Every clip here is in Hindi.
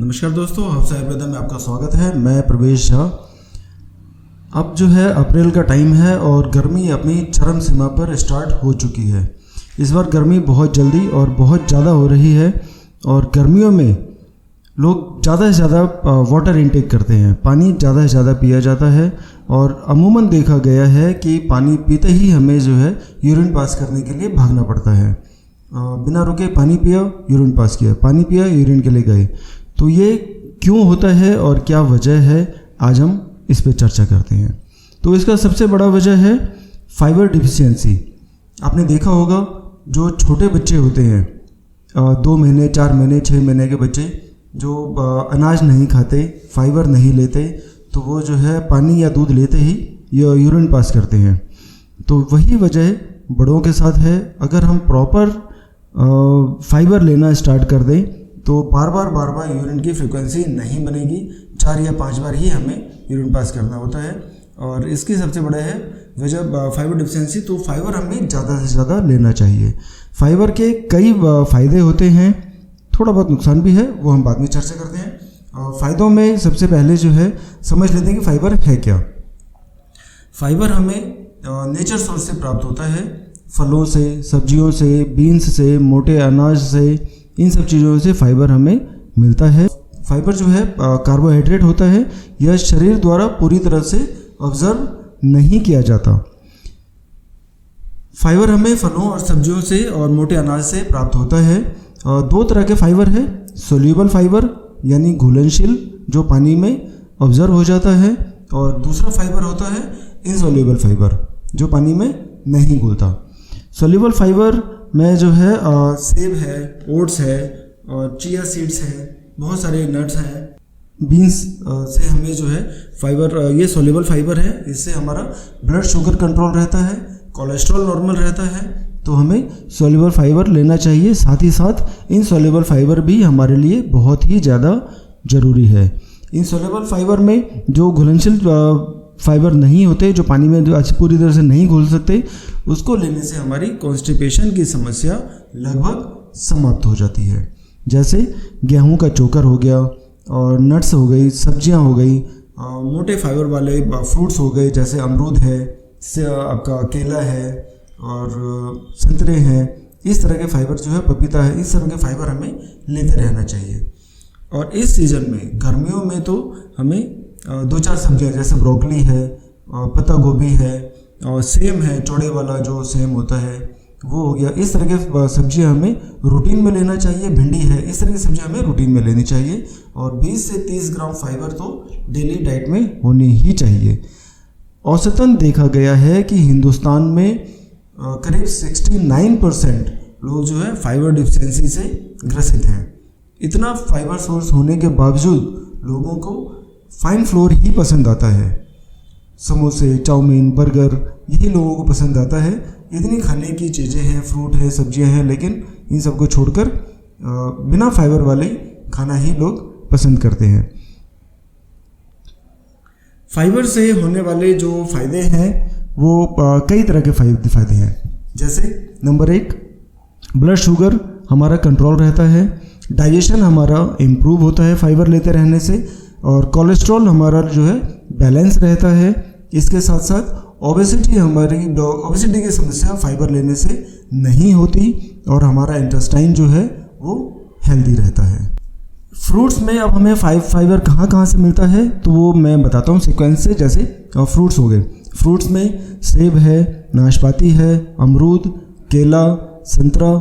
नमस्कार दोस्तों, हफ्सा आयुर्वेदा में आपका स्वागत है। मैं प्रवेश झा। अब जो है अप्रैल का टाइम है और गर्मी अपनी चरम सीमा पर स्टार्ट हो चुकी है। इस बार गर्मी बहुत जल्दी और बहुत ज़्यादा हो रही है और गर्मियों में लोग ज़्यादा से ज़्यादा वाटर इनटेक करते हैं, पानी ज़्यादा से ज़्यादा पिया जाता है और अमूमन देखा गया है कि पानी पीते ही हमें जो है यूरिन पास करने के लिए भागना पड़ता है। बिना रुके पानी पिया, यूरिन पास किया, पानी पिया, यूरिन के लिए गए। तो ये क्यों होता है और क्या वजह है, आज हम इस पे चर्चा करते हैं। तो इसका सबसे बड़ा वजह है फाइबर डिफिशियंसी। आपने देखा होगा जो छोटे बच्चे होते हैं, 2 महीने, 4 महीने, 6 महीने के बच्चे जो अनाज नहीं खाते, फाइबर नहीं लेते, तो वो जो है पानी या दूध लेते ही यूरिन पास करते हैं। तो वही वजह बड़ों के साथ है। अगर हम प्रॉपर फाइबर लेना स्टार्ट कर दें तो बार बार यूरिन की फ्रीक्वेंसी नहीं बनेगी। 4 या 5 बार ही हमें यूरिन पास करना होता है और इसकी सबसे बड़ा है वजह फाइबर डिफिशियंसी। तो फाइबर हमें ज़्यादा से ज़्यादा लेना चाहिए। फाइबर के कई फ़ायदे होते हैं, थोड़ा बहुत नुकसान भी है, वो हम बाद में चर्चा करते हैं। फ़ायदों में सबसे पहले जो है समझ लेते हैं कि फाइबर है क्या। फाइबर हमें नेचर सोर्स से प्राप्त होता है, फलों से, सब्जियों से, बीन्स से, मोटे अनाज से, इन सब चीज़ों से फाइबर हमें मिलता है। फाइबर जो है कार्बोहाइड्रेट होता है, यह शरीर द्वारा पूरी तरह से ऑब्जर्व नहीं किया जाता। फाइबर हमें फलों और सब्जियों से और मोटे अनाज से प्राप्त होता है। 2 तरह के फाइबर है, सोल्यूबल फाइबर यानी घुलनशील जो पानी में ऑब्जर्व हो जाता है, और दूसरा फाइबर होता है इनसोल्यूबल फाइबर जो पानी में नहीं घुलता। सोल्यूबल फाइबर में जो है सेब है, ओट्स है और चिया सीड्स हैं, बहुत सारे नट्स हैं, बीन्स से हमें जो है फाइबर, ये सोल्यूबल फाइबर है। इससे हमारा ब्लड शुगर कंट्रोल रहता है, कोलेस्ट्रॉल नॉर्मल रहता है, तो हमें सोल्यूबल फाइबर लेना चाहिए। साथ ही साथ इनसोल्यूबल फाइबर भी हमारे लिए बहुत ही ज़्यादा ज़रूरी है। इनसोल्यूबल फाइबर में जो घुलनशील फाइबर नहीं होते, जो पानी में जो अच्छी पूरी तरह से नहीं घुल सकते, उसको लेने से हमारी कॉन्स्टिपेशन की समस्या लगभग समाप्त हो जाती है। जैसे गेहूं का चोकर हो गया और नट्स हो गई, सब्जियां हो गई, मोटे फाइबर वाले फ्रूट्स हो गए, जैसे अमरूद है, आपका केला है और संतरे हैं। इस तरह के फाइबर जो है, पपीता है, इस तरह के फाइबर हमें लेते रहना चाहिए। और इस सीज़न में गर्मियों में तो हमें 2-4 सब्जियां जैसे ब्रोकली है, पत्ता गोभी है और सेम है, चौड़े वाला जो सेम होता है वो हो गया। इस तरह के सब्जियां हमें रूटीन में लेना चाहिए। भिंडी है, इस तरह की सब्जियां हमें रूटीन में लेनी चाहिए और 20 से 30 ग्राम फाइबर तो डेली डाइट में होनी ही चाहिए। औसतन देखा गया है कि हिंदुस्तान में करीब 69% लोग जो है फाइबर डिफिशियंसी से ग्रसित हैं। इतना फाइबर सोर्स होने के बावजूद लोगों को फाइन फ्लोर ही पसंद आता है। समोसे, चाउमीन, बर्गर, यही लोगों को पसंद आता है। इतनी खाने की चीज़ें हैं, फ्रूट है, सब्जियां हैं, लेकिन इन सबको छोड़कर बिना फाइबर वाले खाना ही लोग पसंद करते हैं। फाइबर से होने वाले जो फ़ायदे हैं वो कई तरह के फ़ायदे हैं। जैसे नंबर 1, ब्लड शुगर हमारा कंट्रोल रहता है, डाइजेशन हमारा इम्प्रूव होता है फाइबर लेते रहने से, और कोलेस्ट्रॉल हमारा जो है बैलेंस रहता है। इसके साथ साथ ओबेसिटी की समस्या फाइबर लेने से नहीं होती और हमारा इंटेस्टाइन जो है वो हेल्दी रहता है। फ्रूट्स में अब हमें फाइबर कहाँ से मिलता है तो वो मैं बताता हूँ सीक्वेंस से। जैसे फ्रूट्स हो गए, फ्रूट्स में सेब है, नाशपाती है, अमरूद, केला, संतरा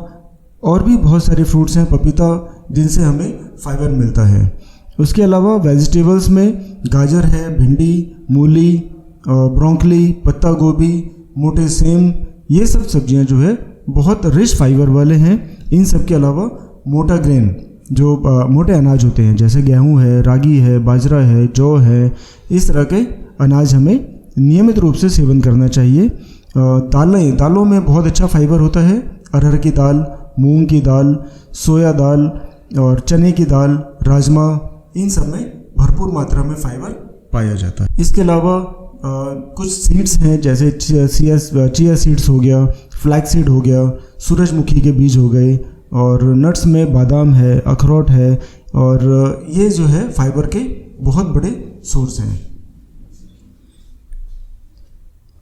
और भी बहुत सारे फ्रूट्स हैं, पपीता, जिनसे हमें फाइबर मिलता है। उसके अलावा वेजिटेबल्स में गाजर है, भिंडी, मूली, ब्रोकली, पत्ता गोभी, मोटे सेम, ये सब सब्जियां जो है बहुत रिच फाइबर वाले हैं। इन सब के अलावा मोटा ग्रेन जो मोटे अनाज होते हैं, जैसे गेहूं है, रागी है, बाजरा है, जौ है, इस तरह के अनाज हमें नियमित रूप से सेवन करना चाहिए। दालों में बहुत अच्छा फाइबर होता है। अरहर की दाल, मूंग की दाल, सोया दाल और चने की दाल, राजमा, इन सब में भरपूर मात्रा में फाइबर पाया जाता है। इसके अलावा कुछ सीड्स हैं, जैसे चिया सीड्स हो गया, फ्लैक्स सीड हो गया, सूरजमुखी के बीज हो गए, और नट्स में बादाम है, अखरोट है, और ये जो है फाइबर के बहुत बड़े सोर्स हैं।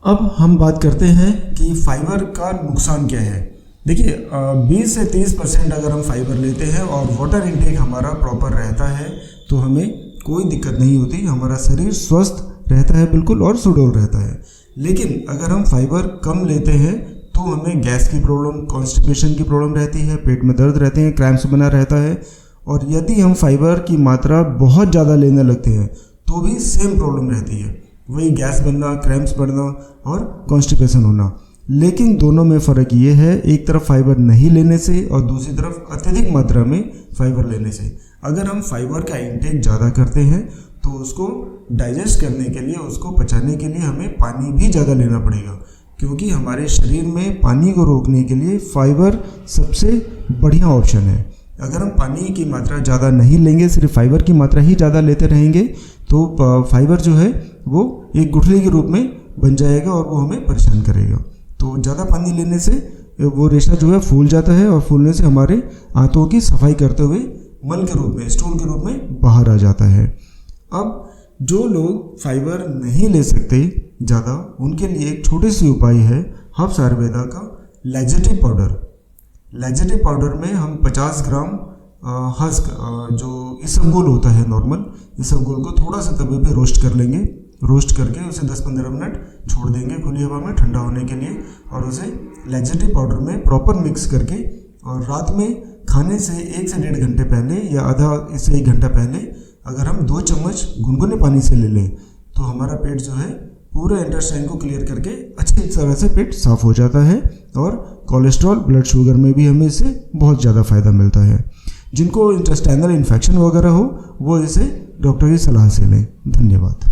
अब हम बात करते हैं कि फाइबर का नुकसान क्या है। देखिए 20 से 30% अगर हम फाइबर लेते हैं और वाटर इनटेक हमारा प्रॉपर रहता है तो हमें कोई दिक्कत नहीं होती, हमारा शरीर स्वस्थ रहता है बिल्कुल और सुडौल रहता है। लेकिन अगर हम फाइबर कम लेते हैं तो हमें गैस की प्रॉब्लम, कॉन्स्टिपेशन की प्रॉब्लम रहती है, पेट में दर्द रहते हैं, क्रैम्प्स बना रहता है। और यदि हम फाइबर की मात्रा बहुत ज़्यादा लेने लगते हैं तो भी सेम प्रॉब्लम रहती है, वही गैस बनना, क्रैम्प्स बढ़ना और कॉन्स्टिपेशन होना। लेकिन दोनों में फ़र्क ये है, एक तरफ फाइबर नहीं लेने से और दूसरी तरफ अत्यधिक मात्रा में फाइबर लेने से। अगर हम फाइबर का इंटेक ज़्यादा करते हैं तो उसको डाइजेस्ट करने के लिए, उसको पचाने के लिए हमें पानी भी ज़्यादा लेना पड़ेगा, क्योंकि हमारे शरीर में पानी को रोकने के लिए फाइबर सबसे बढ़िया ऑप्शन है। अगर हम पानी की मात्रा ज़्यादा नहीं लेंगे, सिर्फ फाइबर की मात्रा ही ज़्यादा लेते रहेंगे तो फाइबर जो है वो एक गुठली के रूप में बन जाएगा और वो हमें परेशान करेगा। तो ज़्यादा पानी लेने से वो रेशा जो है फूल जाता है और फूलने से हमारे आंतों की सफाई करते हुए मल के रूप में, स्टूल के रूप में बाहर आ जाता है। अब जो लोग फाइबर नहीं ले सकते ज़्यादा, उनके लिए एक छोटी सी उपाय है हर्ब्स आयुर्वेदा का लैक्सेटिव पाउडर। लैक्सेटिव पाउडर में हम 50 ग्राम हस्क, जो इसबगोल होता है नॉर्मल, इसबगोल को थोड़ा सा तवे पे रोस्ट कर लेंगे। रोस्ट करके उसे 10-15 मिनट छोड़ देंगे खुली हवा में ठंडा होने के लिए, और उसे लैक्सेटिव पाउडर में प्रॉपर मिक्स करके और रात में खाने से 1 से 1.5 घंटे पहले या आधा से 1 घंटा पहले अगर हम 2 चम्मच गुनगुने पानी से ले लें तो हमारा पेट जो है पूरे इंटेस्टाइन को क्लियर करके अच्छी तरह से पेट साफ हो जाता है। और कोलेस्ट्रॉल, ब्लड शुगर में भी हमें इससे बहुत ज़्यादा फायदा मिलता है। जिनको इंटेस्टाइनल इन्फेक्शन वगैरह हो वो इसे डॉक्टर की सलाह से लें। धन्यवाद।